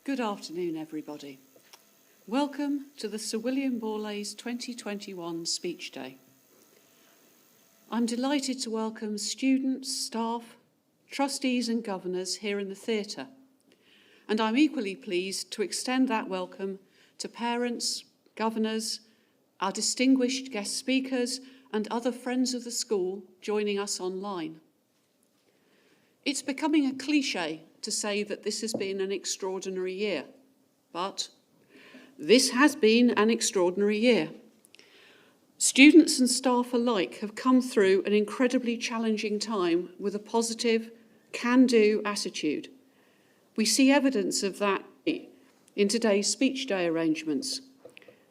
Good afternoon, everybody. Welcome to the Sir William Borlase 2021 Speech Day. I'm delighted to welcome students, staff, trustees and governors here in the theatre, and I'm equally pleased to extend that welcome to parents, governors, our distinguished guest speakers and other friends of the school joining us online. It's becoming a cliché to say that this has been an extraordinary year, but this has been an extraordinary year. Students and staff alike have come through an incredibly challenging time with a positive, can-do attitude. We see evidence of that in today's speech day arrangements.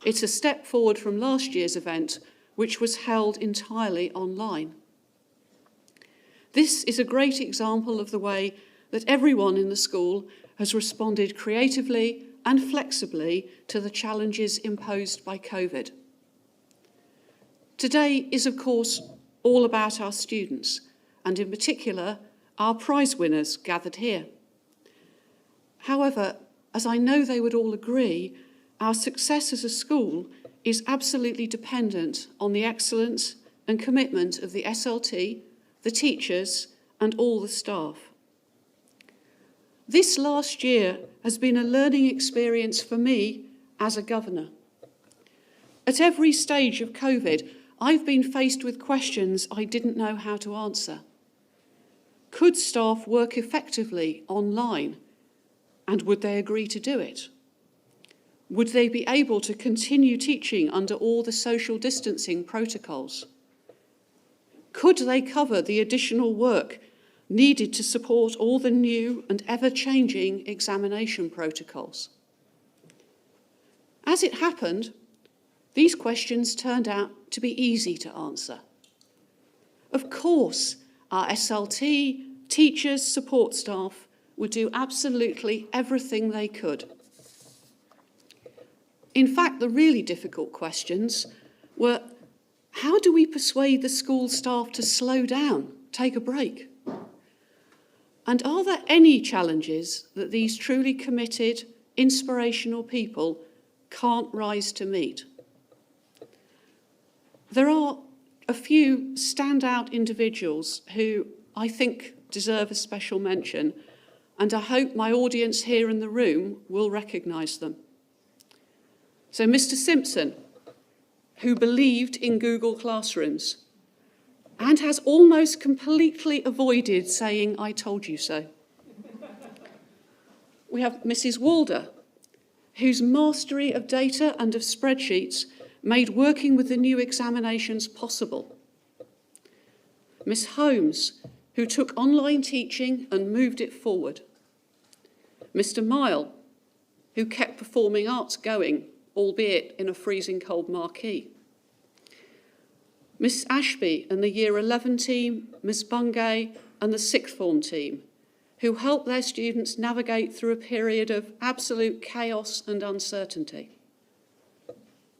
It's a step forward from last year's event, which was held entirely online. This is a great example of the way that everyone in the school has responded creatively and flexibly to the challenges imposed by COVID. Today is, of course, all about our students, and in particular, our prize winners gathered here. However, as I know they would all agree, our success as a school is absolutely dependent on the excellence and commitment of the SLT, the teachers, and all the staff. This last year has been a learning experience for me as a governor. At every stage of COVID, I've been faced with questions I didn't know how to answer. Could staff work effectively online? And would they agree to do it? Would they be able to continue teaching under all the social distancing protocols? Could they cover the additional work needed to support all the new and ever-changing examination protocols? As it happened, these questions turned out to be easy to answer. Of course, our SLT, teachers, support staff would do absolutely everything they could. In fact, the really difficult questions were, how do we persuade the school staff to slow down, take a break? And are there any challenges that these truly committed, inspirational people can't rise to meet? There are a few standout individuals who I think deserve a special mention, and I hope my audience here in the room will recognise them. So Mr. Simpson, who believed in Google Classrooms and has almost completely avoided saying, "I told you so." We have Mrs. Walder, whose mastery of data and of spreadsheets made working with the new examinations possible. Miss Holmes, who took online teaching and moved it forward. Mr. Mile, who kept performing arts going, albeit in a freezing cold marquee. Miss Ashby and the Year 11 team, Miss Bungay and the Sixth Form team, who helped their students navigate through a period of absolute chaos and uncertainty.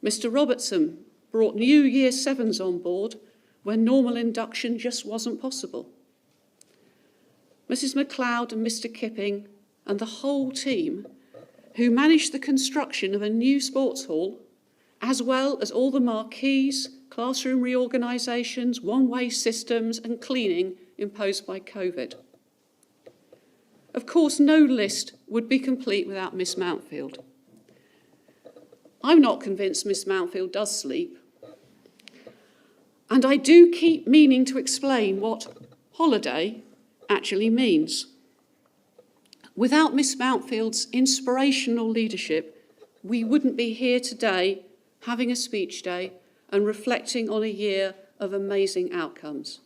Mr. Robertson brought new Year 7s on board when normal induction just wasn't possible. Mrs. MacLeod and Mr. Kipping and the whole team, who managed the construction of a new sports hall, as well as all the marquees, classroom reorganisations, one-way systems and cleaning imposed by COVID. Of course, no list would be complete without Miss Mountfield. I'm not convinced Miss Mountfield does sleep. And I do keep meaning to explain what holiday actually means. Without Miss Mountfield's inspirational leadership, we wouldn't be here today having a speech day and reflecting on a year of amazing outcomes.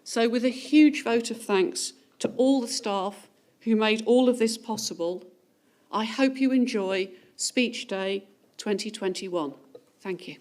So with a huge vote of thanks to all the staff who made all of this possible, I hope you enjoy Speech Day 2021. Thank you.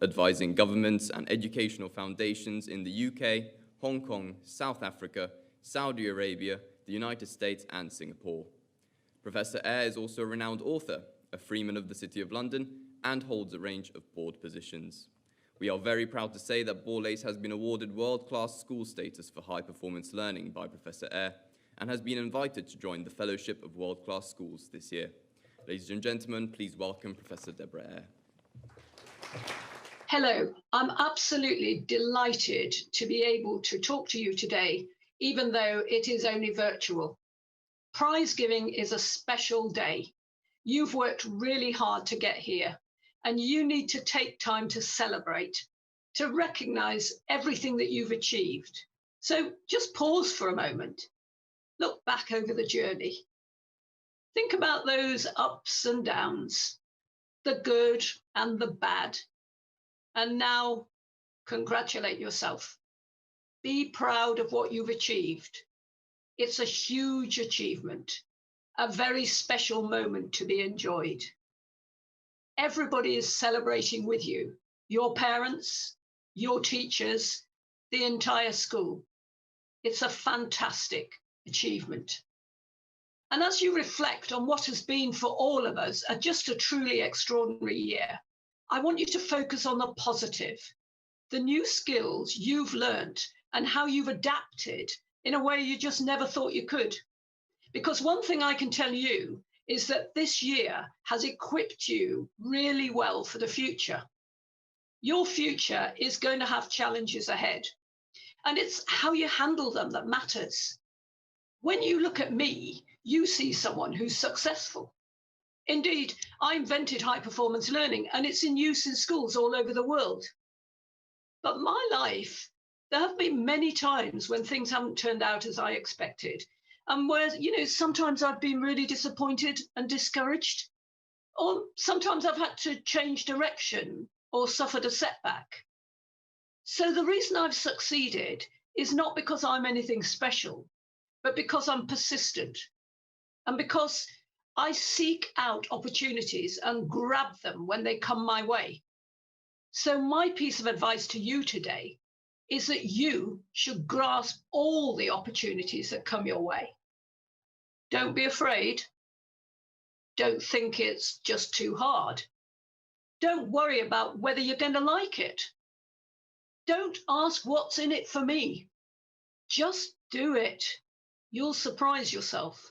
advising governments and educational foundations in the UK, Hong Kong, South Africa, Saudi Arabia, the United States, and Singapore. Professor Eyre is also a renowned author, a Freeman of the City of London, and holds a range of board positions. We are very proud to say that Borlase has been awarded world-class school status for high-performance learning by Professor Eyre and has been invited to join the Fellowship of World-Class Schools this year. Ladies and gentlemen, please welcome Professor Deborah Eyre. Hello, I'm absolutely delighted to be able to talk to you today, even though it is only virtual. Prize giving is a special day. You've worked really hard to get here, and you need to take time to celebrate, to recognize everything that you've achieved. So just pause for a moment. Look back over the journey. Think about those ups and downs, the good and the bad. And now, congratulate yourself. Be proud of what you've achieved. It's a huge achievement, a very special moment to be enjoyed. Everybody is celebrating with you, your parents, your teachers, the entire school. It's a fantastic achievement. And as you reflect on what has been for all of us just a truly extraordinary year, I want you to focus on the positive, the new skills you've learned and how you've adapted in a way you just never thought you could. Because one thing I can tell you is that this year has equipped you really well for the future. Your future is going to have challenges ahead, and it's how you handle them that matters. When you look at me, you see someone who's successful. Indeed, I invented high-performance learning, and it's in use in schools all over the world. But my life, there have been many times when things haven't turned out as I expected, and where, sometimes I've been really disappointed and discouraged, or sometimes I've had to change direction or suffered a setback. So the reason I've succeeded is not because I'm anything special, but because I'm persistent, and because I seek out opportunities and grab them when they come my way. So my piece of advice to you today is that you should grasp all the opportunities that come your way. Don't be afraid. Don't think it's just too hard. Don't worry about whether you're going to like it. Don't ask what's in it for me. Just do it. You'll surprise yourself.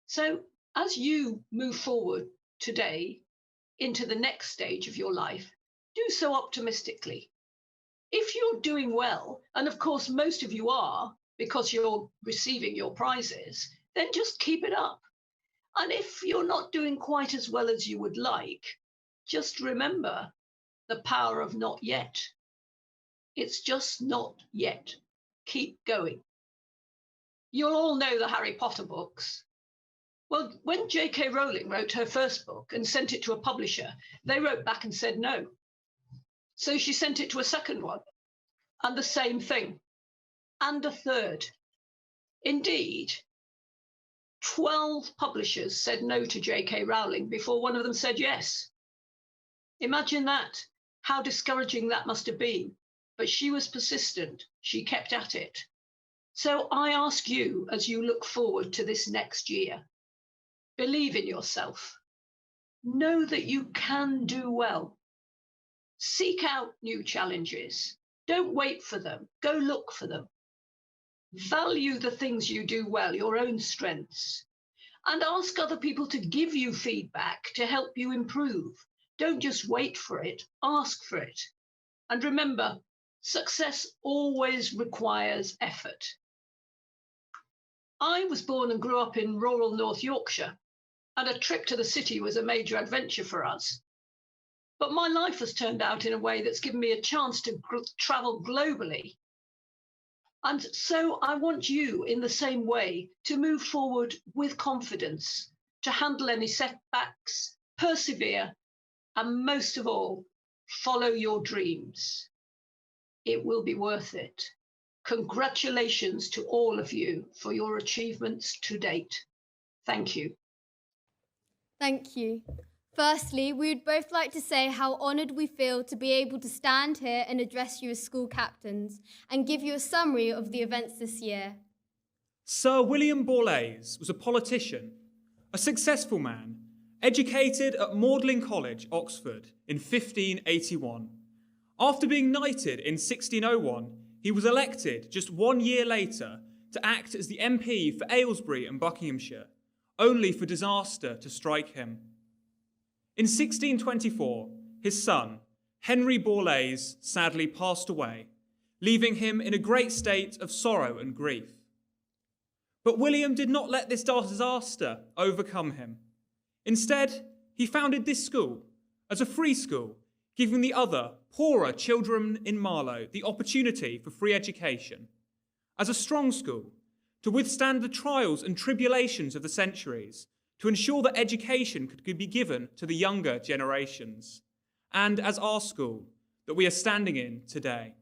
So as you move forward today into the next stage of your life, do so optimistically. If you're doing well, and of course most of you are because you're receiving your prizes, then just keep it up. And if you're not doing quite as well as you would like, just remember the power of not yet. It's just not yet. Keep going. You'll all know the Harry Potter books. Well, when J.K. Rowling wrote her first book and sent it to a publisher, they wrote back and said no. So she sent it to a second one, and the same thing, and a third. Indeed, 12 publishers said no to J.K. Rowling before one of them said yes. Imagine that, how discouraging that must have been. But she was persistent, she kept at it. So I ask you, as you look forward to this next year, believe in yourself. Know that you can do well. Seek out new challenges. Don't wait for them. Go look for them. Value the things you do well, your own strengths, and ask other people to give you feedback to help you improve. Don't just wait for it, ask for it. And remember, success always requires effort. I was born and grew up in rural North Yorkshire, and a trip to the city was a major adventure for us. But my life has turned out in a way that's given me a chance to travel globally. And so I want you, in the same way, to move forward with confidence, to handle any setbacks, persevere, and most of all, follow your dreams. It will be worth it. Congratulations to all of you for your achievements to date. Thank you. Thank you. Firstly, we would both like to say how honoured we feel to be able to stand here and address you as school captains and give you a summary of the events this year. Sir William Borlase was a politician, a successful man, educated at Magdalen College, Oxford, in 1581. After being knighted in 1601, he was elected just 1 year later to act as the MP for Aylesbury and Buckinghamshire, only for disaster to strike him. In 1624, his son, Henry Borlase, sadly passed away, leaving him in a great state of sorrow and grief. But William did not let this disaster overcome him. Instead, he founded this school as a free school, giving the other, poorer children in Marlow the opportunity for free education. As a strong school, to withstand the trials and tribulations of the centuries, to ensure that education could be given to the younger generations, and as our school that we are standing in today.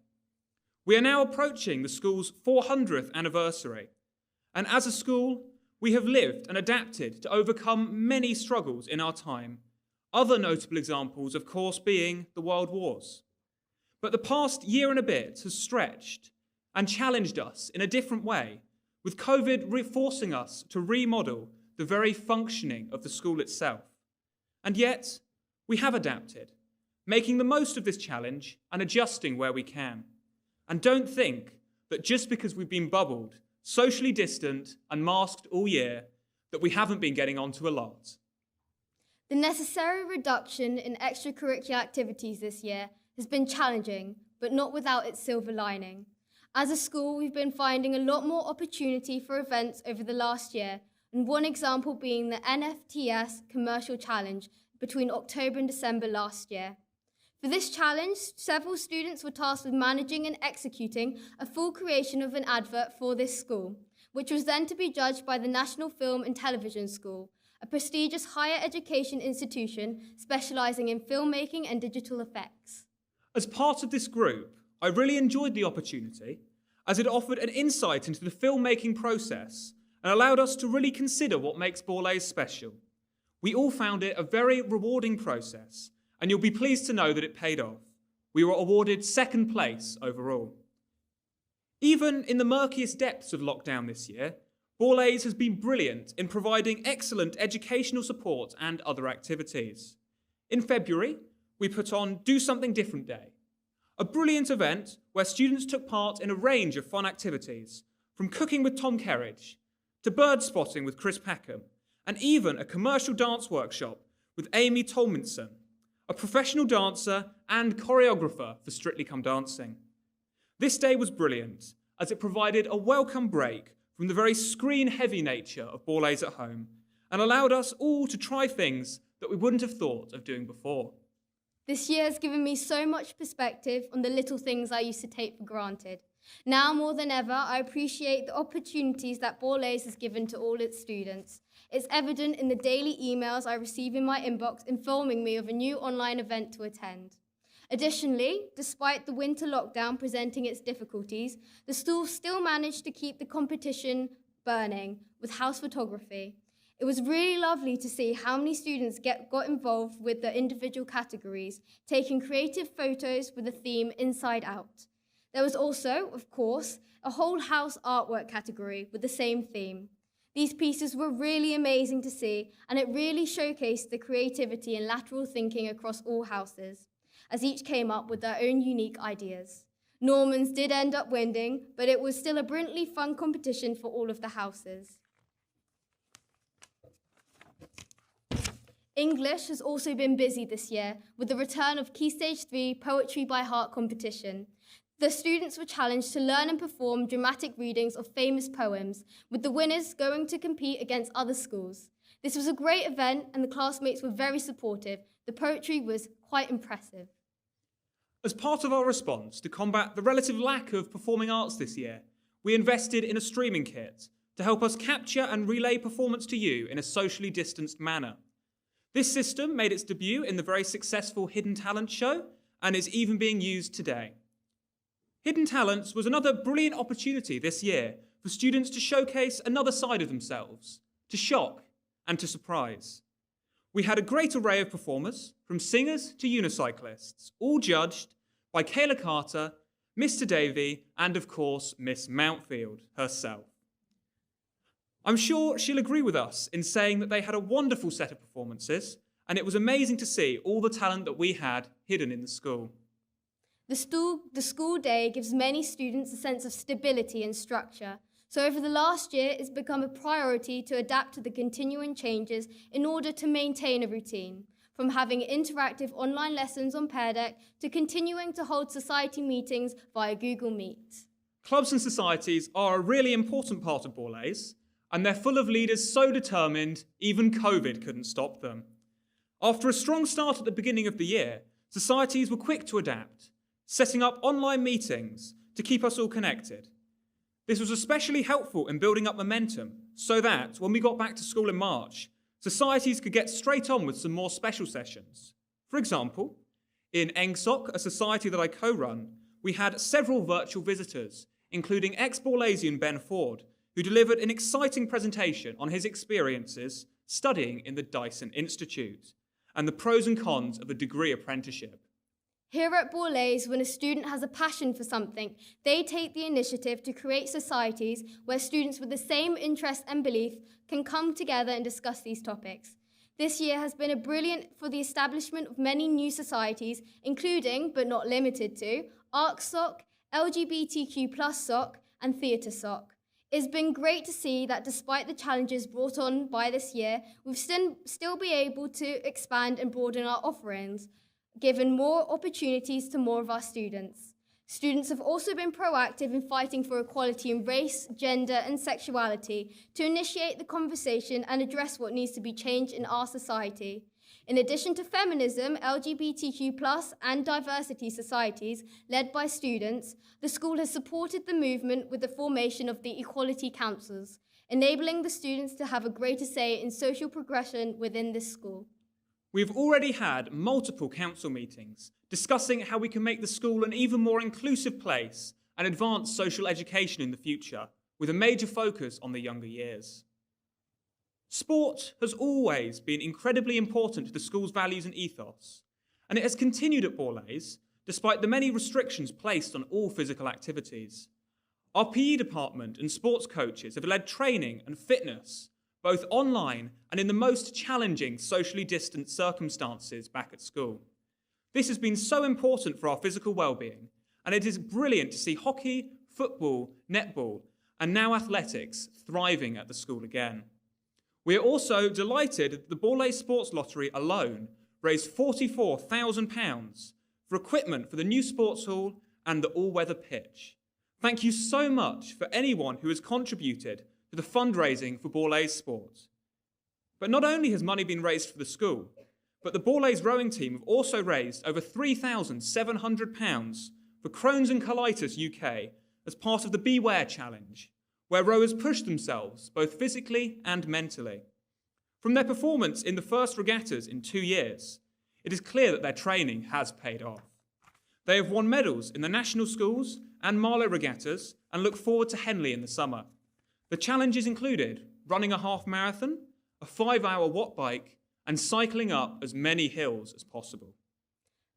We are now approaching the school's 400th anniversary, and as a school, we have lived and adapted to overcome many struggles in our time, other notable examples, of course, being the World Wars. But the past year and a bit has stretched and challenged us in a different way, with COVID forcing us to remodel the very functioning of the school itself. And yet, we have adapted, making the most of this challenge and adjusting where we can. And don't think that just because we've been bubbled, socially distant and masked all year, that we haven't been getting onto a lot. The necessary reduction in extracurricular activities this year has been challenging, but not without its silver lining. As a school, we've been finding a lot more opportunity for events over the last year, and one example being the NFTS Commercial Challenge between October and December last year. For this challenge, several students were tasked with managing and executing a full creation of an advert for this school, which was then to be judged by the National Film and Television School, a prestigious higher education institution specialising in filmmaking and digital effects. As part of this group, I really enjoyed the opportunity, as it offered an insight into the filmmaking process and allowed us to really consider what makes Borlase special. We all found it a very rewarding process, and you'll be pleased to know that it paid off. We were awarded second place overall. Even in the murkiest depths of lockdown this year, Borlase has been brilliant in providing excellent educational support and other activities. In February, we put on Do Something Different Day, a brilliant event where students took part in a range of fun activities, from cooking with Tom Kerridge, to bird spotting with Chris Peckham, and even a commercial dance workshop with Amy Tolminson, a professional dancer and choreographer for Strictly Come Dancing. This day was brilliant, as it provided a welcome break from the very screen-heavy nature of Borlase at home, and allowed us all to try things that we wouldn't have thought of doing before. This year has given me so much perspective on the little things I used to take for granted. Now more than ever, I appreciate the opportunities that Borlase has given to all its students. It's evident in the daily emails I receive in my inbox informing me of a new online event to attend. Additionally, despite the winter lockdown presenting its difficulties, the school still managed to keep the competition burning with house photography. It was really lovely to see how many students got involved with the individual categories, taking creative photos with the theme Inside Out. There was also, of course, a whole house artwork category with the same theme. These pieces were really amazing to see, and it really showcased the creativity and lateral thinking across all houses, as each came up with their own unique ideas. Norman's did end up winning, but it was still a brilliantly fun competition for all of the houses. English has also been busy this year with the return of Key Stage 3 Poetry by Heart competition. The students were challenged to learn and perform dramatic readings of famous poems, with the winners going to compete against other schools. This was a great event and the classmates were very supportive. The poetry was quite impressive. As part of our response to combat the relative lack of performing arts this year, we invested in a streaming kit to help us capture and relay performance to you in a socially distanced manner. This system made its debut in the very successful Hidden Talent show and is even being used today. Hidden Talents was another brilliant opportunity this year for students to showcase another side of themselves, to shock and to surprise. We had a great array of performers, from singers to unicyclists, all judged by Kayla Carter, Mr. Davey, and of course, Miss Mountfield herself. I'm sure she'll agree with us in saying that they had a wonderful set of performances, and it was amazing to see all the talent that we had hidden in the school. The school day gives many students a sense of stability and structure. So over the last year, it's become a priority to adapt to the continuing changes in order to maintain a routine, from having interactive online lessons on Pear Deck to continuing to hold society meetings via Google Meet. Clubs and societies are a really important part of Borlase, and they're full of leaders so determined, even COVID couldn't stop them. After a strong start at the beginning of the year, societies were quick to adapt, setting up online meetings to keep us all connected. This was especially helpful in building up momentum, so that when we got back to school in March, societies could get straight on with some more special sessions. For example, in EngSoc, a society that I co-run, we had several virtual visitors, including ex-Borlasian Ben Ford, who delivered an exciting presentation on his experiences studying in the Dyson Institute and the pros and cons of a degree apprenticeship. Here at Borlase, when a student has a passion for something, they take the initiative to create societies where students with the same interest and belief can come together and discuss these topics. This year has been brilliant for the establishment of many new societies, including, but not limited to, ArcSoc, LGBTQ+ Soc, and Theatre Soc. It's been great to see that despite the challenges brought on by this year, we've still be able to expand and broaden our offerings, given more opportunities to more of our students. Students have also been proactive in fighting for equality in race, gender, and sexuality to initiate the conversation and address what needs to be changed in our society. In addition to feminism, LGBTQ+, and diversity societies led by students, the school has supported the movement with the formation of the Equality Councils, enabling the students to have a greater say in social progression within this school. We've already had multiple council meetings discussing how we can make the school an even more inclusive place and advance social education in the future, with a major focus on the younger years. Sport has always been incredibly important to the school's values and ethos, and it has continued at Borlase despite the many restrictions placed on all physical activities. Our PE department and sports coaches have led training and fitness both online and in the most challenging socially distant circumstances back at school. This has been so important for our physical well-being, and it is brilliant to see hockey, football, netball, and now athletics thriving at the school again. We are also delighted that the Borlase Sports Lottery alone raised £44,000 for equipment for the new sports hall and the all-weather pitch. Thank you so much for anyone who has contributed to the fundraising for Borlase Sport. But not only has money been raised for the school, but the Borlase rowing team have also raised over £3,700 for Crohn's and Colitis UK as part of the Beware Challenge, where rowers push themselves both physically and mentally. From their performance in the first regattas in 2 years, it is clear that their training has paid off. They have won medals in the national schools and Marlow regattas and look forward to Henley in the summer. The challenges included running a half marathon, a 5-hour watt bike, and cycling up as many hills as possible.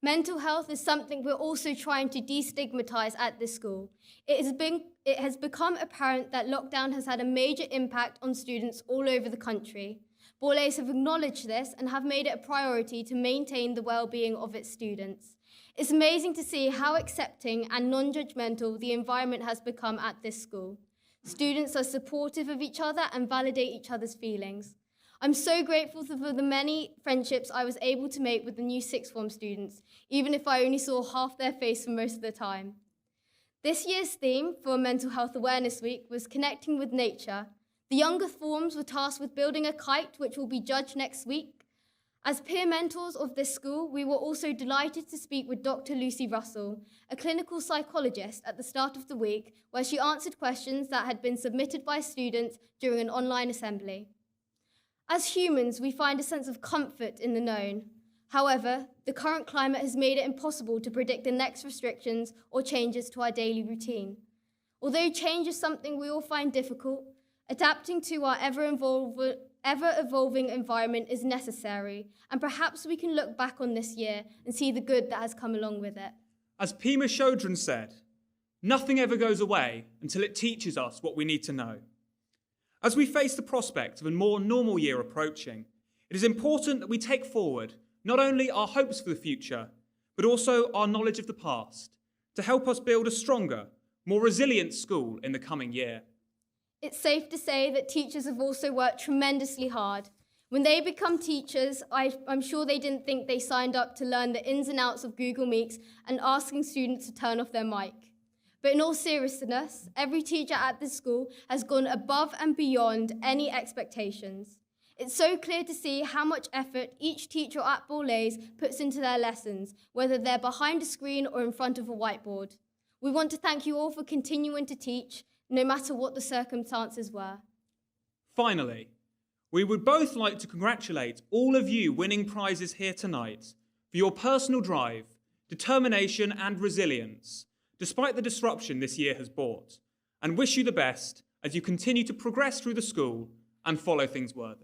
Mental health is something we're also trying to destigmatise at this school. It has become apparent that lockdown has had a major impact on students all over the country. Borlase have acknowledged this and have made it a priority to maintain the well-being of its students. It's amazing to see how accepting and non-judgmental the environment has become at this school. Students are supportive of each other and validate each other's feelings. I'm so grateful for the many friendships I was able to make with the new sixth form students, even if I only saw half their face for most of the time. This year's theme for Mental Health Awareness Week was connecting with nature. The younger forms were tasked with building a kite, which will be judged next week. As peer mentors of this school, we were also delighted to speak with Dr. Lucy Russell, a clinical psychologist, at the start of the week, where she answered questions that had been submitted by students during an online assembly. As humans, we find a sense of comfort in the known. However, the current climate has made it impossible to predict the next restrictions or changes to our daily routine. Although change is something we all find difficult, adapting to our ever-evolving environment is necessary, and perhaps we can look back on this year and see the good that has come along with it. As Pema Chodron said, nothing ever goes away until it teaches us what we need to know. As we face the prospect of a more normal year approaching, it is important that we take forward not only our hopes for the future, but also our knowledge of the past to help us build a stronger, more resilient school in the coming year. It's safe to say that teachers have also worked tremendously hard. When they become teachers, I'm sure they didn't think they signed up to learn the ins and outs of Google Meets and asking students to turn off their mic. But in all seriousness, every teacher at this school has gone above and beyond any expectations. It's so clear to see how much effort each teacher at Borlase puts into their lessons, whether they're behind a screen or in front of a whiteboard. We want to thank you all for continuing to teach, no matter what the circumstances were. Finally, we would both like to congratulate all of you winning prizes here tonight for your personal drive, determination and resilience, despite the disruption this year has brought, and wish you the best as you continue to progress through the school and follow things worthy.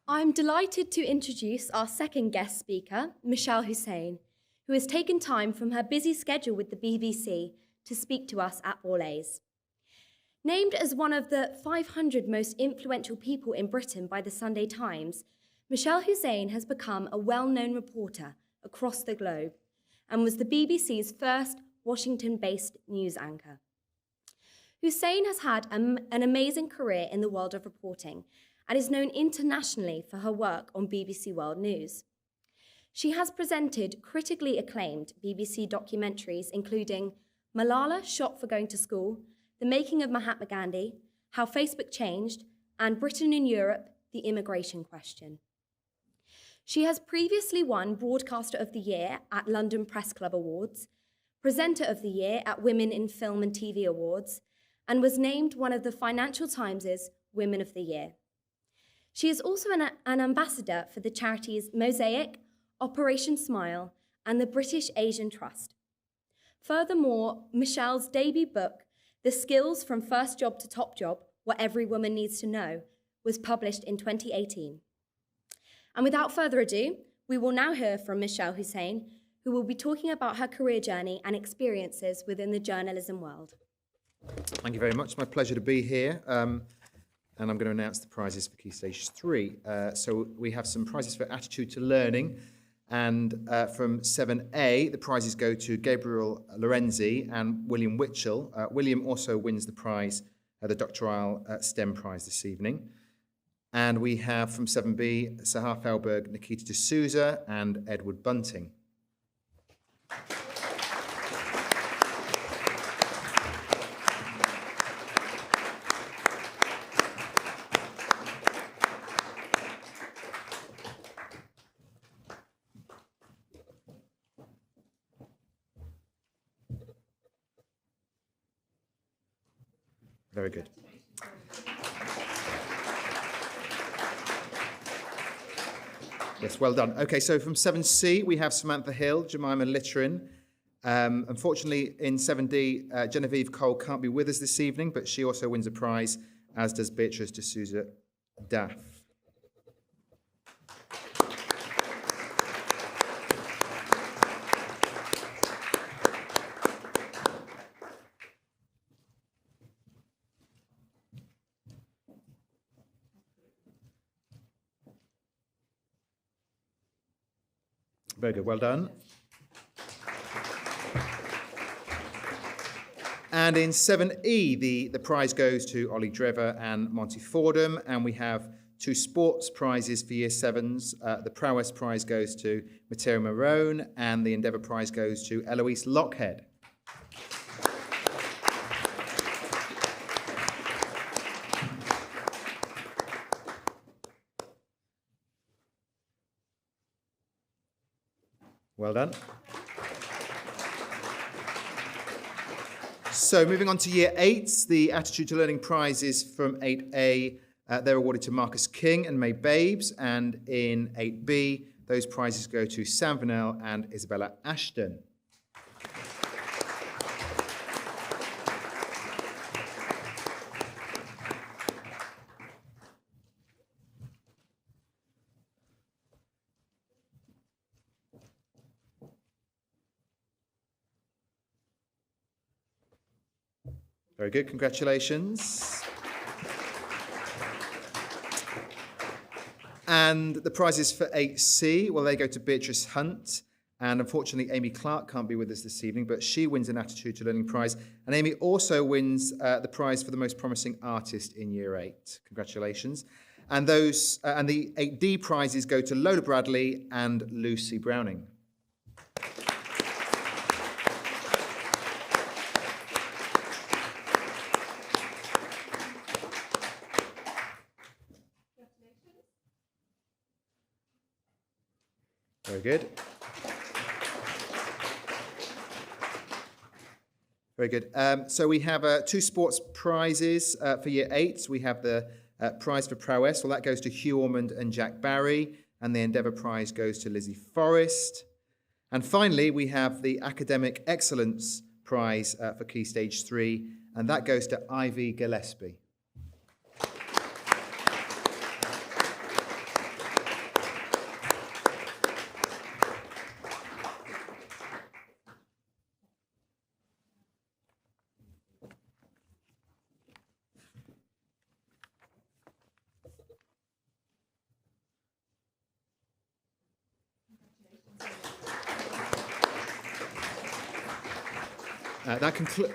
I'm delighted to introduce our second guest speaker, Michelle Hussein, who has taken time from her busy schedule with the BBC to speak to us at Borlase. Named as one of the 500 most influential people in Britain by the Sunday Times, Michelle Hussein has become a well-known reporter across the globe and was the BBC's first Washington-based news anchor. Hussein has had an amazing career in the world of reporting and is known internationally for her work on BBC World News. She has presented critically acclaimed BBC documentaries including Malala Shot for Going to School, The Making of Mahatma Gandhi, How Facebook Changed, and Britain in Europe, The Immigration Question. She has previously won Broadcaster of the Year at London Press Club Awards, Presenter of the Year at Women in Film and TV Awards, and was named one of the Financial Times' Women of the Year. She is also an ambassador for the charities Mosaic, Operation Smile, and the British Asian Trust. Furthermore, Michelle's debut book, The Skills from First Job to Top Job, What Every Woman Needs to Know, was published in 2018. And without further ado, we will now hear from Michelle Hussein, who will be talking about her career journey and experiences within the journalism world. Thank you very much. It's my pleasure to be here. And I'm going to announce the prizes for Key Stage 3. So we have some prizes for attitude to learning. And from 7A, the prizes go to Gabriel Lorenzi and William Witchell. William also wins the prize, the Doctoral STEM prize this evening. And we have from 7B, Sahar Felberg, Nikita D'Souza, and Edward Bunting. Very good. Yes, well done. Okay, so from 7C, we have Samantha Hill, Jemima Litterin. Unfortunately, in 7D, Genevieve Cole can't be with us this evening, but she also wins a prize, as does Beatrice D'Souza Daff. Very good, well done. And in 7E, the prize goes to Ollie Drever and Monty Fordham, and we have two sports prizes for Year 7s. The Prowess Prize goes to Matteo Marone, and the Endeavour Prize goes to Eloise Lockhead. Well done. So moving on to Year 8, the Attitude to Learning prizes from 8A, they're awarded to Marcus King and May Babes, and in 8B, those prizes go to Sam Vanel and Isabella Ashton. Very good, congratulations. And the prizes for 8C, well, they go to Beatrice Hunt. And unfortunately, Amy Clark can't be with us this evening, but she wins an Attitude to Learning prize. And Amy also wins the prize for the most promising artist in Year 8. Congratulations. And and the 8D prizes go to Lola Bradley and Lucy Browning. Very good. Very good. So we have 2 sports prizes for Year 8. We have the prize for prowess. Well, that goes to Hugh Ormond and Jack Barry. And the Endeavour Prize goes to Lizzie Forrest. And finally, we have the Academic Excellence Prize for Key Stage 3. And that goes to Ivy Gillespie.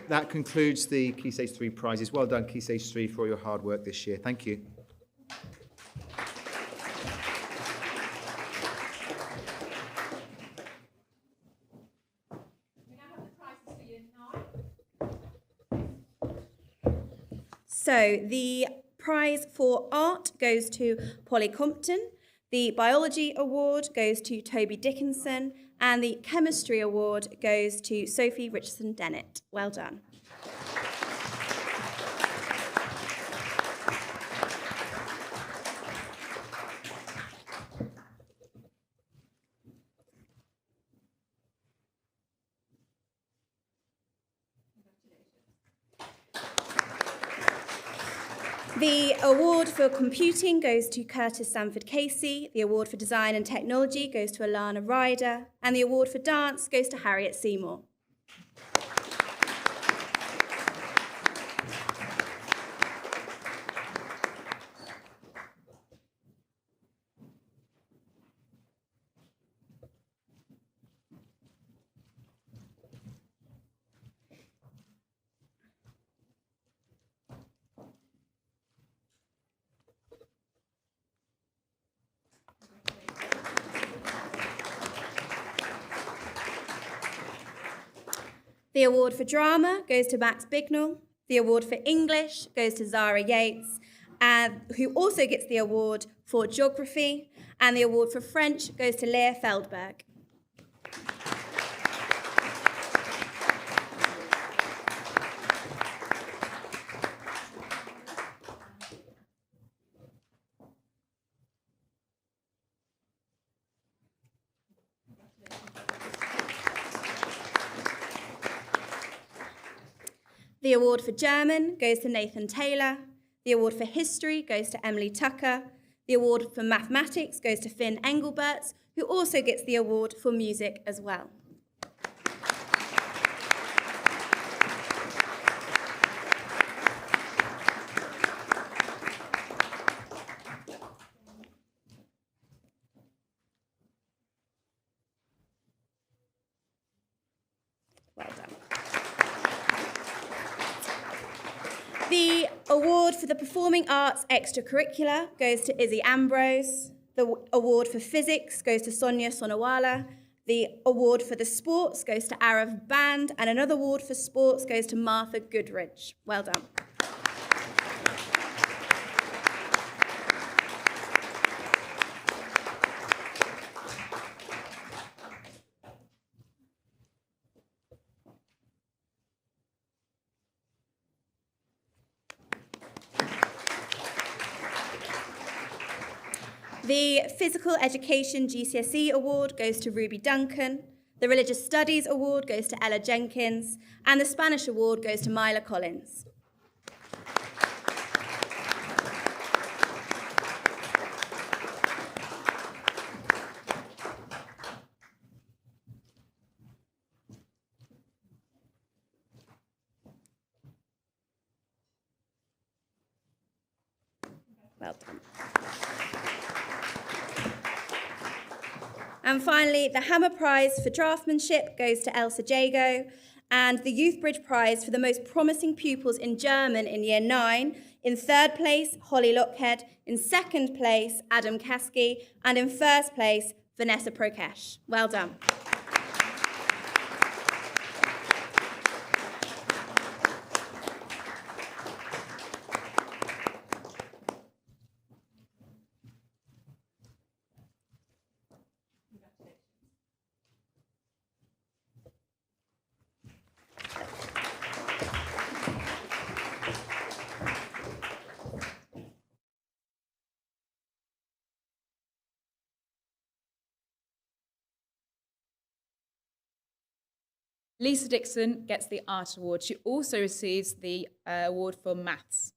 That concludes the Key Stage 3 prizes. Well done, Key Stage 3, for all your hard work this year. Thank you. So the prize for art goes to Polly Compton. The biology award goes to Toby Dickinson. And the chemistry award goes to Sophie Richardson Dennett. Well done. The award for computing goes to Curtis Sanford Casey. The award for design and technology goes to Alana Ryder. And the award for dance goes to Harriet Seymour. The award for drama goes to Max Bignall. The award for English goes to Zara Yates, who also gets the award for geography. And the award for French goes to Leah Feldberg. The award for German goes to Nathan Taylor. The award for history goes to Emily Tucker. The award for mathematics goes to Finn Engelberts, who also gets the award for music as well. Well done. The award for the Performing Arts Extracurricular goes to Izzy Ambrose. The award for Physics goes to Sonia Sonawala. The award for the Sports goes to Arav Band. And another award for Sports goes to Martha Goodridge. Well done. The Physical Education GCSE Award goes to Ruby Duncan. The Religious Studies Award goes to Ella Jenkins. And the Spanish Award goes to Myla Collins. Well done. And finally, the Hammer Prize for Draftsmanship goes to Elsa Jago, and the Youth Bridge Prize for the most promising pupils in German in Year 9. In third place, Holly Lockhead. In second place, Adam Kasky. And in first place, Vanessa Prokesh. Well done. Lisa Dixon gets the Art Award. She also receives the award for Maths.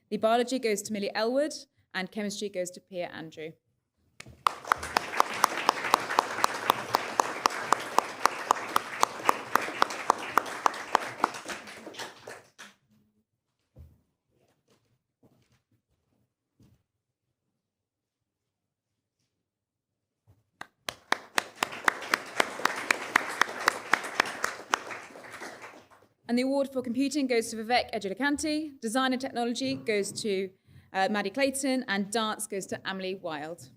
The Biology goes to Millie Elwood, and Chemistry goes to Pia Andrew. And the award for computing goes to Vivek Edulakanti, design and technology goes to Maddie Clayton, and dance goes to Emily Wild.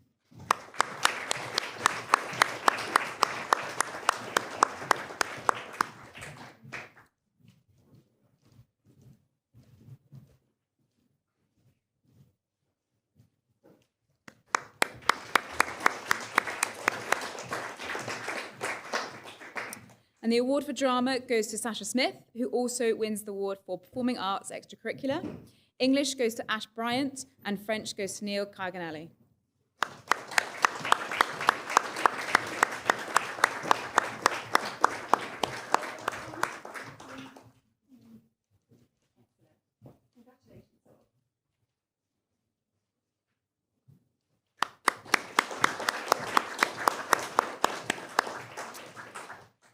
And the award for drama goes to Sasha Smith, who also wins the award for performing arts extracurricular. English goes to Ash Bryant, and French goes to Neil Carganelli.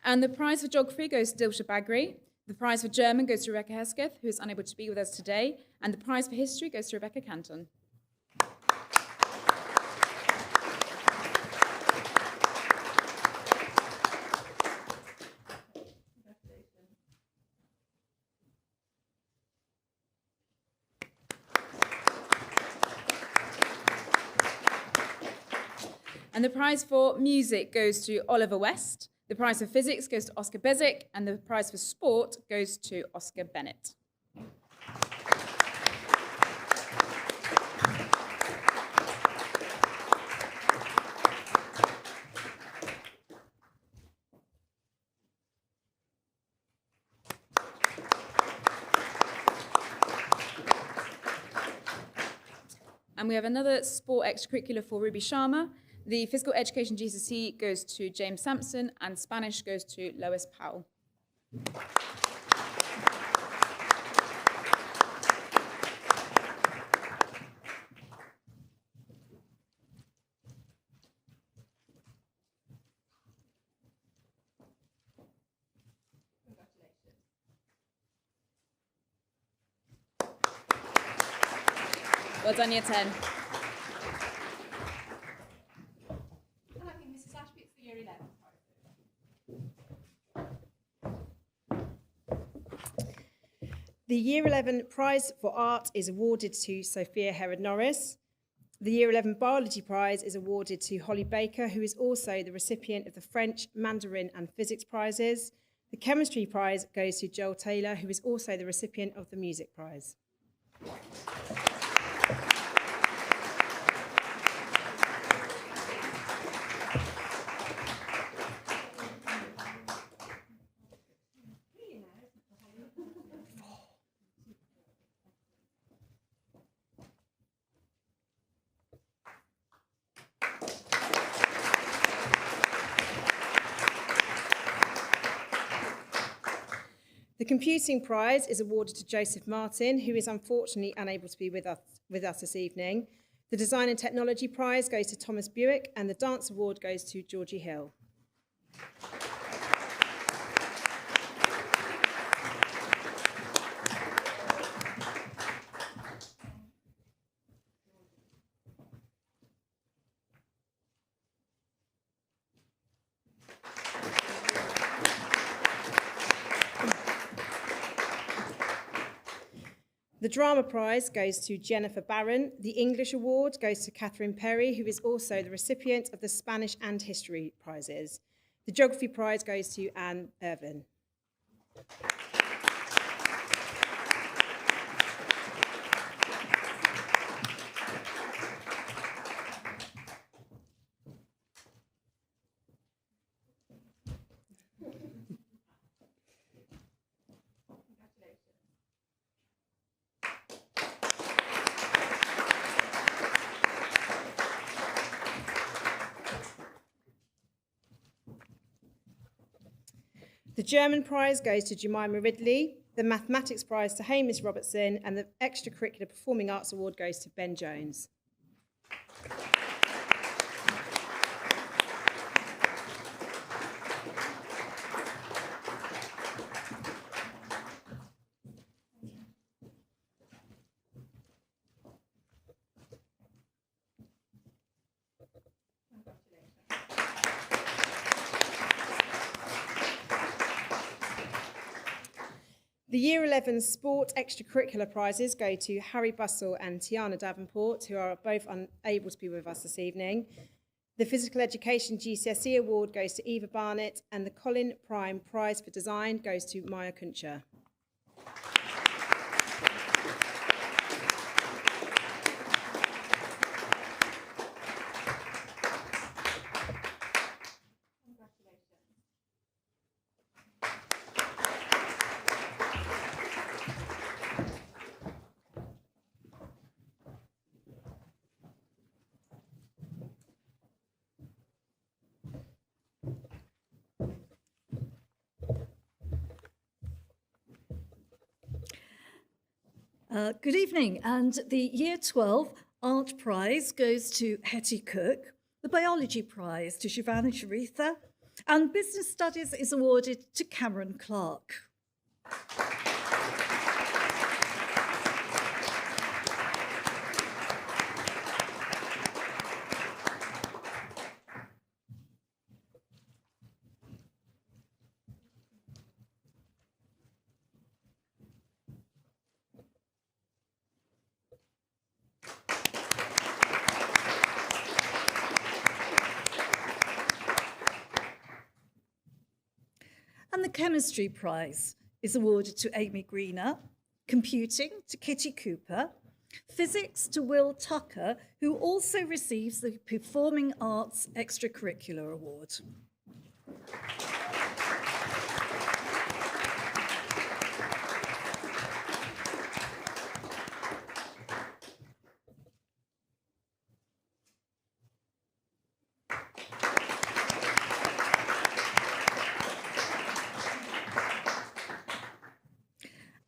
And the prize for geography goes to Dilsha Bagri. The prize for German goes to Rebecca Hesketh, who is unable to be with us today. And the prize for history goes to Rebecca Canton. And the prize for music goes to Oliver West. The prize for physics goes to Oscar Bezic, and the prize for sport goes to Oscar Bennett. And we have another sport extracurricular for Ruby Sharma. The Physical Education GCSE goes to James Sampson, and Spanish goes to Lois Powell. Well done, Year 10. The Year 11 Prize for Art is awarded to Sophia Herod-Norris. The Year 11 Biology Prize is awarded to Holly Baker, who is also the recipient of the French, Mandarin and Physics Prizes. The Chemistry Prize goes to Joel Taylor, who is also the recipient of the Music Prize. The Computing Prize is awarded to Joseph Martin, who is unfortunately unable to be with us this evening. The Design and Technology Prize goes to Thomas Buick, and the Dance Award goes to Georgie Hill. The Drama Prize goes to Jennifer Barron. The English Award goes to Catherine Perry, who is also the recipient of the Spanish and History Prizes. The Geography Prize goes to Anne Irvin. The German Prize goes to Jemima Ridley, the Mathematics Prize to Hamish Robertson, and the Extracurricular Performing Arts Award goes to Ben Jones. The Year 11 Sport Extracurricular Prizes go to Harry Bussell and Tiana Davenport, who are both unable to be with us this evening. The Physical Education GCSE Award goes to Eva Barnett, and the Colin Prime Prize for Design goes to Maya Kuncher. Good evening, and the Year 12 Art Prize goes to Hetty Cook, the Biology Prize to Shivana Sharitha, and Business Studies is awarded to Cameron Clark. And the Chemistry Prize is awarded to Amy Greener, Computing to Kitty Cooper, Physics to Will Tucker, who also receives the Performing Arts Extracurricular Award.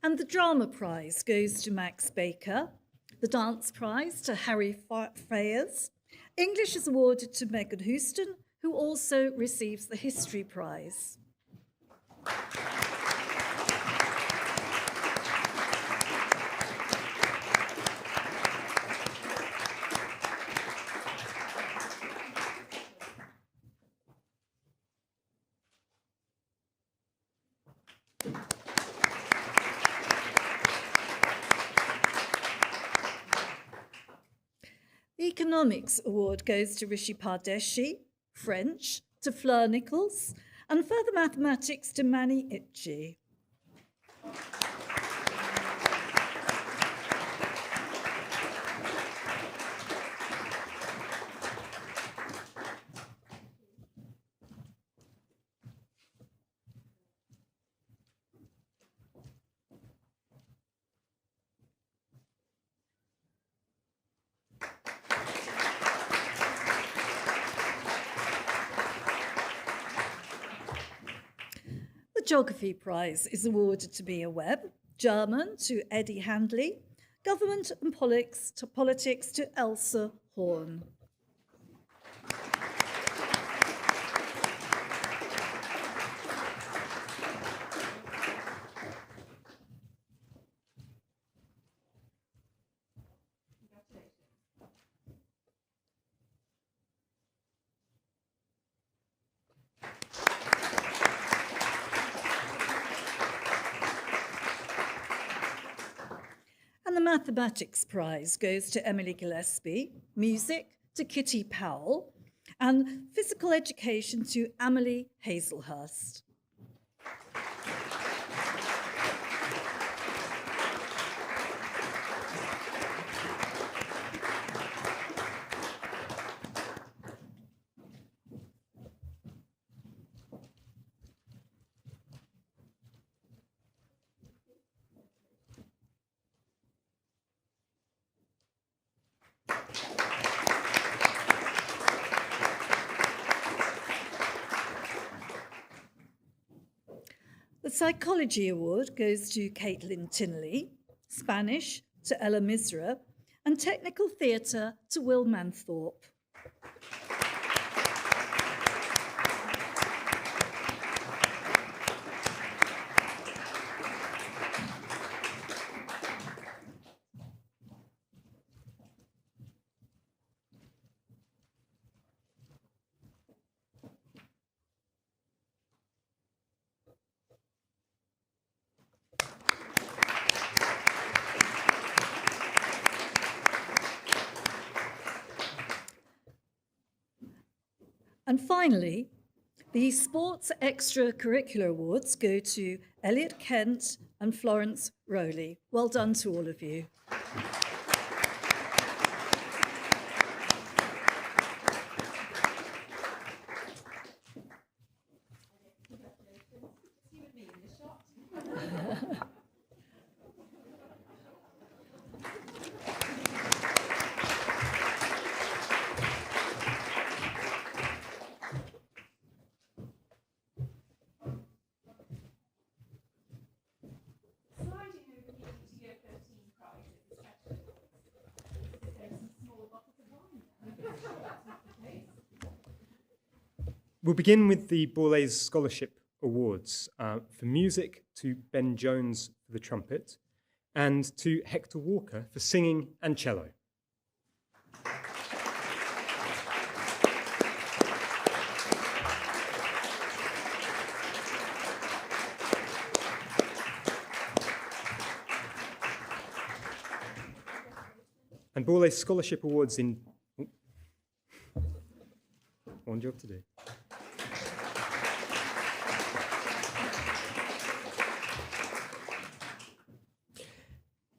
And the Drama Prize goes to Max Baker, the Dance Prize to Harry Freyers. English is awarded to Megan Houston, who also receives the History Prize. The Economics Award goes to Rishi Pardeshi, French to Fleur Nichols, and further mathematics to Manny Itchy. Geography Prize is awarded to Mia Webb, German to Eddie Handley, Government and Politics to Elsa Horn. And the Mathematics Prize goes to Emily Gillespie, Music to Kitty Powell, and Physical Education to Amelie Hazelhurst. The Psychology Award goes to Caitlin Tinley, Spanish to Ella Misra, and Technical Theatre to Will Manthorpe. And finally, the Sports Extracurricular Awards go to Elliot Kent and Florence Rowley. Well done to all of you. We'll begin with the Borlase Scholarship Awards for music to Ben Jones for the trumpet and to Hector Walker for singing and cello. And Borlase Scholarship Awards in... One job to do.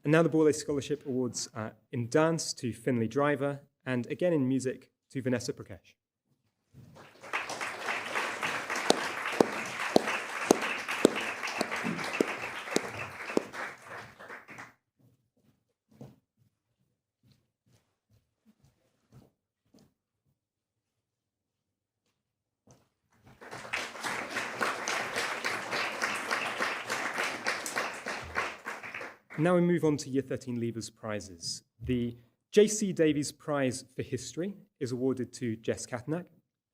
And now the Borlase Scholarship Awards in dance to Finley Driver, and again in music to Vanessa Prakash. Now we move on to Year 13 Leavers Prizes. The J.C. Davies Prize for History is awarded to Jess Katnak,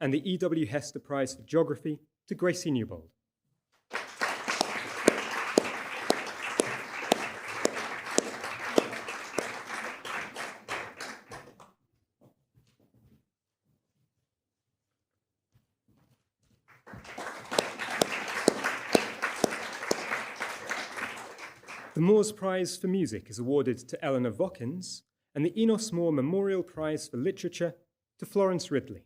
and the E.W. Hester Prize for Geography to Gracie Newbold. The Moores Prize for Music is awarded to Eleanor Vokins, and the Enos Moore Memorial Prize for Literature to Florence Ridley.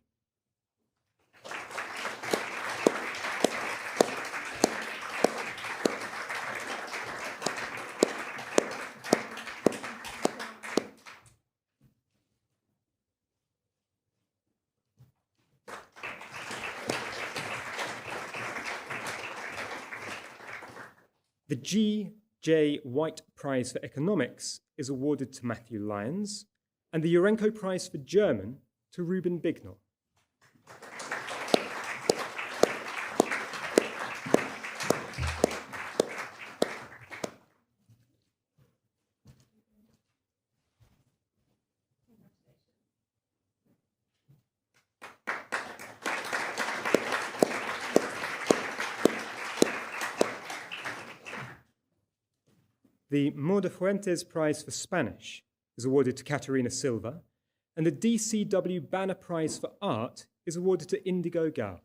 The G.J. White Prize for Economics is awarded to Matthew Lyons, and the Urenco Prize for German to Ruben Bignell. The Moda Fuentes Prize for Spanish is awarded to Caterina Silva, and the DCW Banner Prize for Art is awarded to Indigo Gao.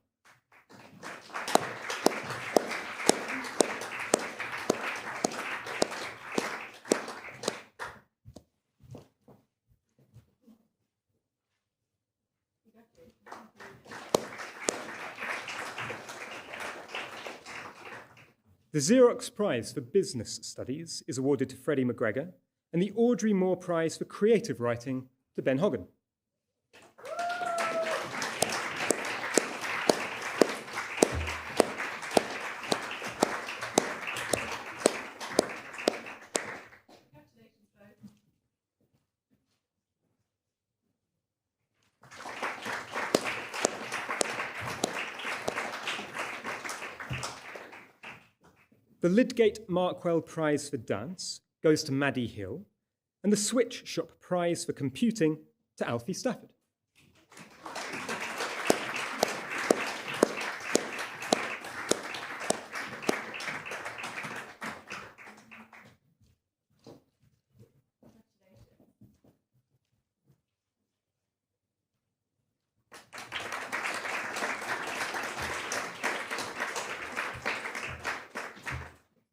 The Xerox Prize for Business Studies is awarded to Freddie McGregor, and the Audrey Moore Prize for Creative Writing to Ben Hoggan. The Lydgate Markwell Prize for Dance goes to Maddie Hill, and the Switch Shop Prize for Computing to Alfie Stafford.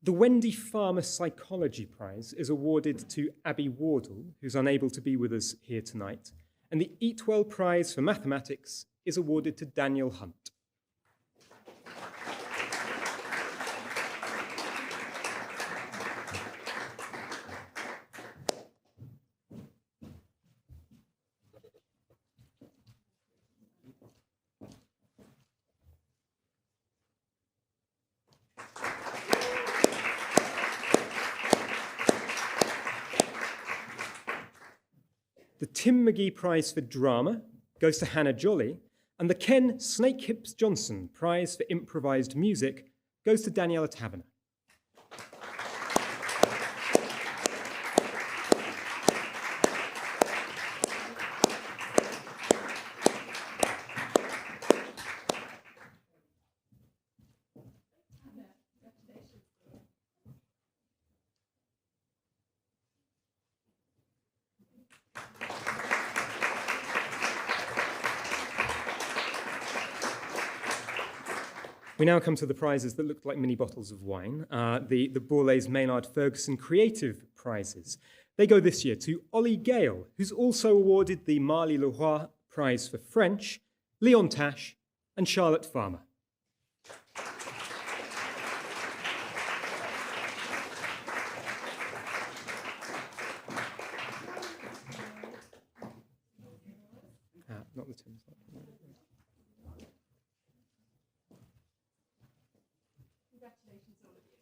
The Wendy Farmer Psychology Prize is awarded to Abby Wardle, who's unable to be with us here tonight, and the Eatwell Prize for Mathematics is awarded to Daniel Hunt. The Tim McGee Prize for Drama goes to Hannah Jolly, and the Ken Snake Hips Johnson Prize for Improvised Music goes to Daniela Taverner. We now come to the prizes that looked like mini bottles of wine, the Borlase Maynard Ferguson Creative Prizes. They go this year to Ollie Gale, who's also awarded the Marley Leroy Prize for French, Leon Tash, and Charlotte Farmer. Not the Tim's. Congratulations, all of you.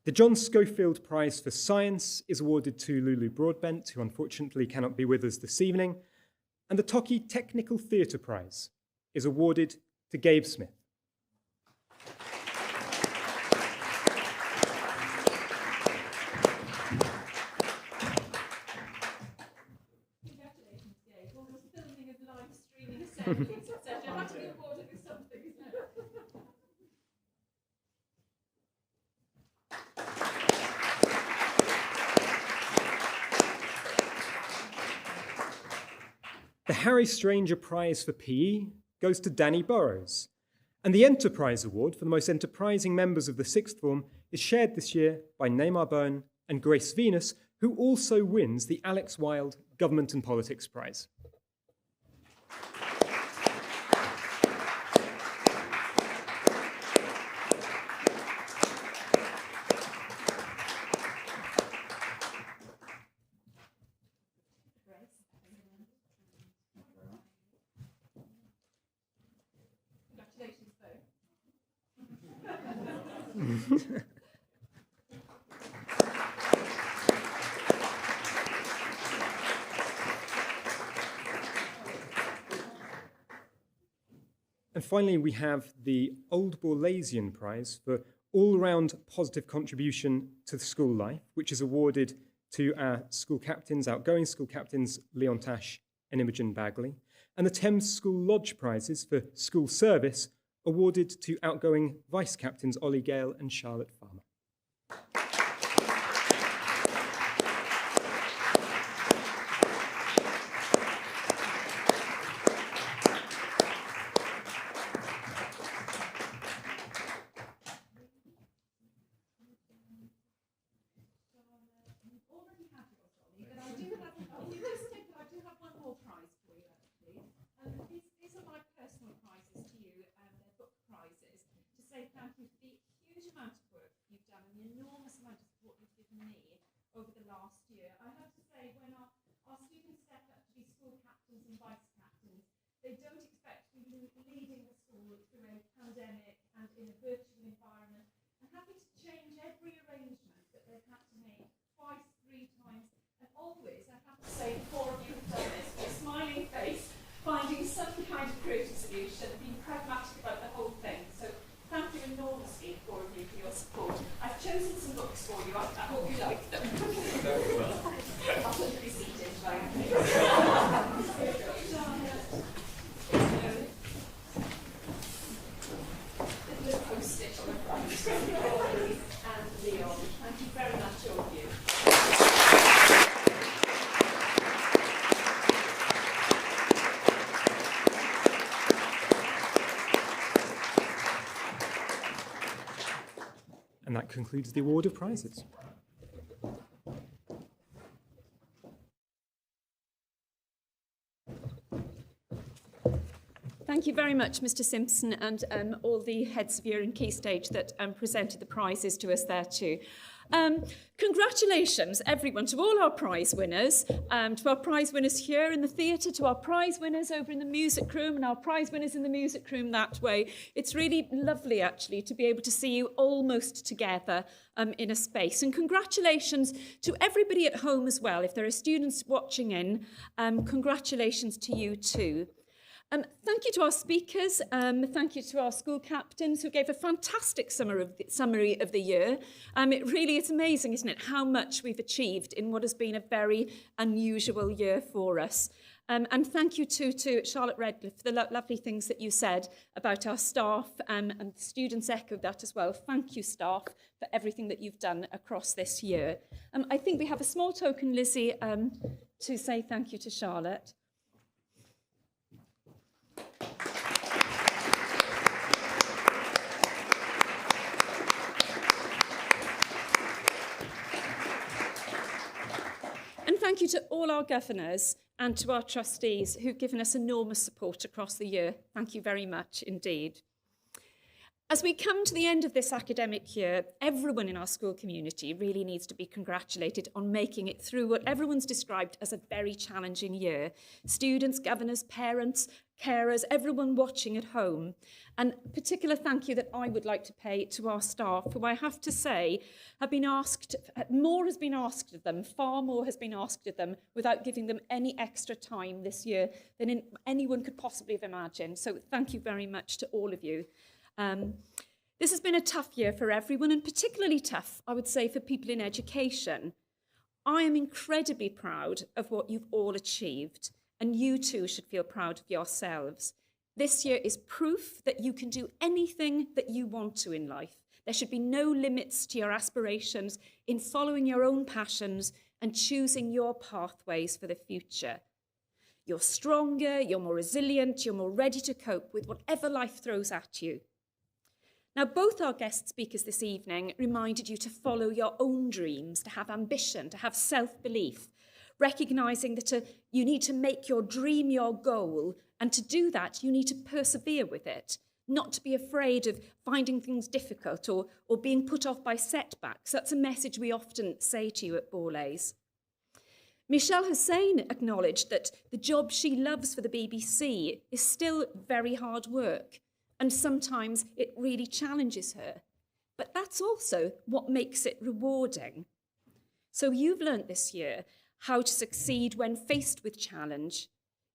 The John Schofield Prize for Science is awarded to Lulu Broadbent, who unfortunately cannot be with us this evening, and the Toki Technical Theatre Prize is awarded to Gabe Smith. Congratulations, Gabe. Well, was filming a live streaming session. You have to be awarded with something, isn't it? The Harry Stranger Prize for PE goes to Danny Burrows, and the Enterprise Award for the most enterprising members of the sixth form is shared this year by Neymar Byrne and Grace Venus, who also wins the Alex Wilde Government and Politics Prize. Congratulations, both. And finally, we have the Old Borlasian Prize for all-round positive contribution to the school life, which is awarded to our school captains, outgoing school captains, Leon Tash and Imogen Bagley, and the Thames School Lodge prizes for school service awarded to outgoing vice captains Ollie Gale and Charlotte Farmer. These are my personal prizes to you, they're book prizes, to say thank you for the huge amount of work you've done and the enormous amount of support you've given me over the last year. I have to say, when our students step up to be school captains and vice captains, they don't expect to be leading the school through a pandemic and in a virtual environment, and having to change every arrangement that they've had to make twice, 3 times, and always, I have to say, the 4 of you have done this with a smiling face, finding some kind of creative solution, being pragmatic about the whole thing. So thank you enormously, 4 of you, for your support. I've chosen some books for you. I hope you like them. I'll put the receipt in, shall I? Little post-it on the front. And Leon, thank you very much, all of you. And that concludes the award of prizes. Thank you very much, Mr. Simpson, and all the heads of year and Key Stage that presented the prizes to us there too. Congratulations, everyone, to all our prize winners, to our prize winners here in the theatre, to our prize winners over in the music room, and our prize winners in the music room that way. It's really lovely, actually, to be able to see you almost together in a space. And congratulations to everybody at home as well. If there are students watching in, congratulations to you too. Thank you to our speakers, thank you to our school captains who gave a fantastic summary of the year. It really is amazing, isn't it, how much we've achieved in what has been a very unusual year for us. And thank you to Charlotte Redcliffe for the lovely things that you said about our staff, and the students echoed that as well. Thank you, staff, for everything that you've done across this year. I think we have a small token, Lizzie, to say thank you to Charlotte. And thank you to all our governors and to our trustees who've given us enormous support across the year. Thank you very much indeed. As we come to the end of this academic year, everyone in our school community really needs to be congratulated on making it through what everyone's described as a very challenging year. Students, governors, parents, carers, everyone watching at home. And a particular thank you that I would like to pay to our staff, who I have to say have been asked, more has been asked of them, far more has been asked of them without giving them any extra time this year than anyone could possibly have imagined. So thank you very much to all of you. This has been a tough year for everyone, and particularly tough, I would say, for people in education. I am incredibly proud of what you've all achieved, and you too should feel proud of yourselves. This year is proof that you can do anything that you want to in life. There should be no limits to your aspirations in following your own passions and choosing your pathways for the future. You're stronger, you're more resilient, you're more ready to cope with whatever life throws at you. Now, both our guest speakers this evening reminded you to follow your own dreams, to have ambition, to have self-belief, recognising that you need to make your dream your goal, and to do that, you need to persevere with it, not to be afraid of finding things difficult or being put off by setbacks. That's a message we often say to you at Borlase. Michelle Hussain acknowledged that the job she loves for the BBC is still very hard work, and sometimes it really challenges her. But that's also what makes it rewarding. So you've learnt this year how to succeed when faced with challenge.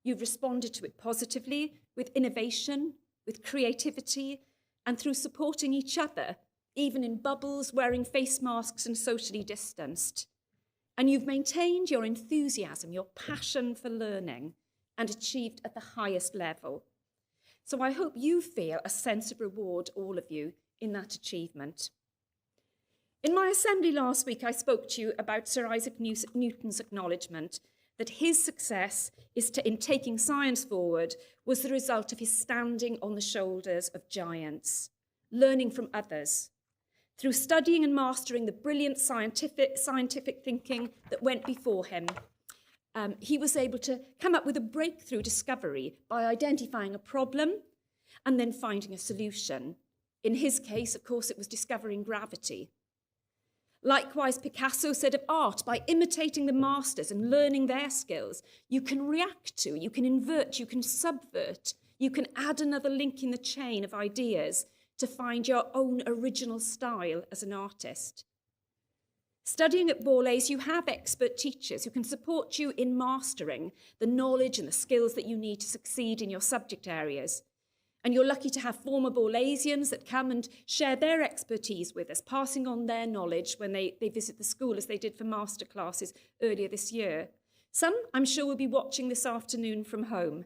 You've responded to it positively, with innovation, with creativity, and through supporting each other, even in bubbles, wearing face masks and socially distanced. and you've maintained your enthusiasm, your passion for learning, and achieved at the highest level. So I hope you feel a sense of reward, all of you, in that achievement. In my assembly last week, I spoke to you about Sir Isaac Newton's acknowledgement that his success in taking science forward was the result of his standing on the shoulders of giants, learning from others. Through studying and mastering the brilliant scientific thinking that went before him, he was able to come up with a breakthrough discovery by identifying a problem and then finding a solution. In his case, of course, it was discovering gravity. Likewise, Picasso said of art, by imitating the masters and learning their skills, you can react to, you can invert, you can subvert, you can add another link in the chain of ideas to find your own original style as an artist. Studying at Borlase, you have expert teachers who can support you in mastering the knowledge and the skills that you need to succeed in your subject areas. And you're lucky to have former Borlasians that come and share their expertise with us, passing on their knowledge when they visit the school, as they did for masterclasses earlier this year. Some, I'm sure, will be watching this afternoon from home.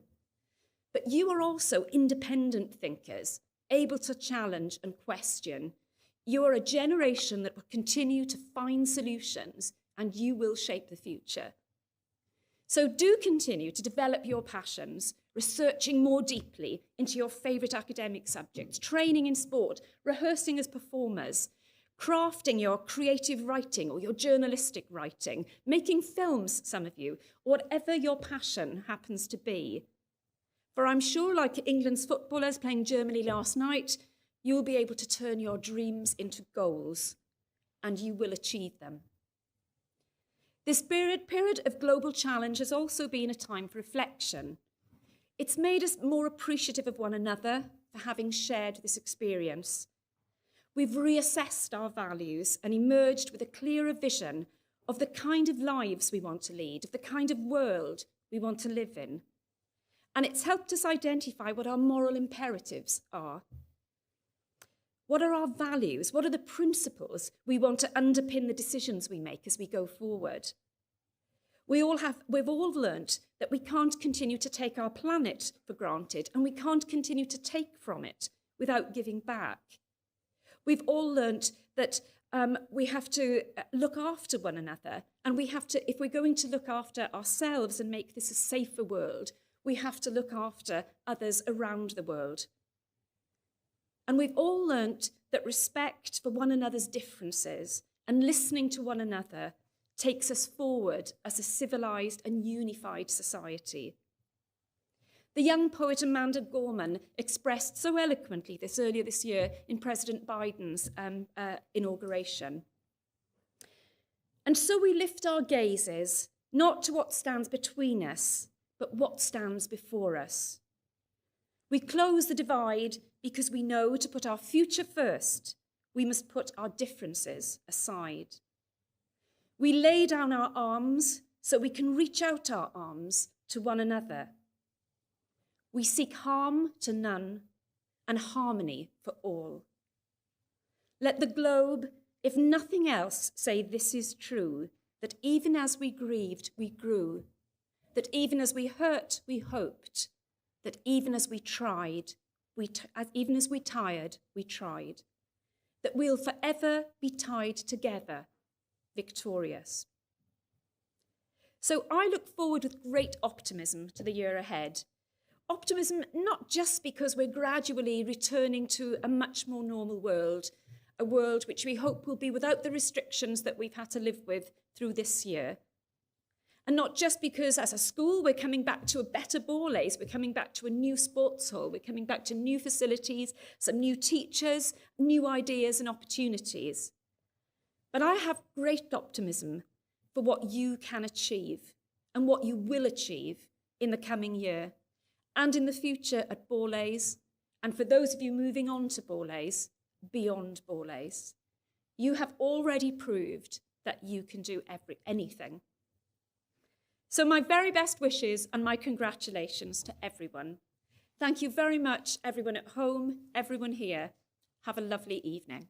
But you are also independent thinkers, able to challenge and question. You are a generation that will continue to find solutions, and you will shape the future. So do continue to develop your passions, researching more deeply into your favourite academic subjects, training in sport, rehearsing as performers, crafting your creative writing or your journalistic writing, making films, some of you, whatever your passion happens to be. For I'm sure, like England's footballers playing Germany last night, you will be able to turn your dreams into goals, and you will achieve them. This period of global challenge has also been a time for reflection. It's made us more appreciative of one another for having shared this experience. We've reassessed our values and emerged with a clearer vision of the kind of lives we want to lead, of the kind of world we want to live in. And it's helped us identify what our moral imperatives are. What are our values? What are the principles we want to underpin the decisions we make as we go forward? We've all learnt that we can't continue to take our planet for granted, and we can't continue to take from it without giving back. We've all learnt that we have to look after one another, and we have to, if we're going to look after ourselves and make this a safer world, we have to look after others around the world. And we've all learnt that respect for one another's differences and listening to one another takes us forward as a civilised and unified society. The young poet Amanda Gorman expressed so eloquently this earlier this year in President Biden's inauguration. And so we lift our gazes, not to what stands between us, but what stands before us. We close the divide because we know to put our future first, we must put our differences aside. We lay down our arms so we can reach out our arms to one another. We seek harm to none and harmony for all. Let the globe, if nothing else, say this is true, that even as we grieved, we grew, that even as we hurt, we hoped, that even as we tried, even as we tired, we tried, that we'll forever be tied together, victorious. So I look forward with great optimism to the year ahead. Optimism not just because we're gradually returning to a much more normal world, a world which we hope will be without the restrictions that we've had to live with through this year. And not just because as a school we're coming back to a better Borlase, we're coming back to a new sports hall, we're coming back to new facilities, some new teachers, new ideas and opportunities. But I have great optimism for what you can achieve and what you will achieve in the coming year and in the future at Borlase, and for those of you moving on to Borlase, beyond Borlase. You have already proved that you can do anything. So my very best wishes and my congratulations to everyone. Thank you very much, everyone at home, everyone here. Have a lovely evening.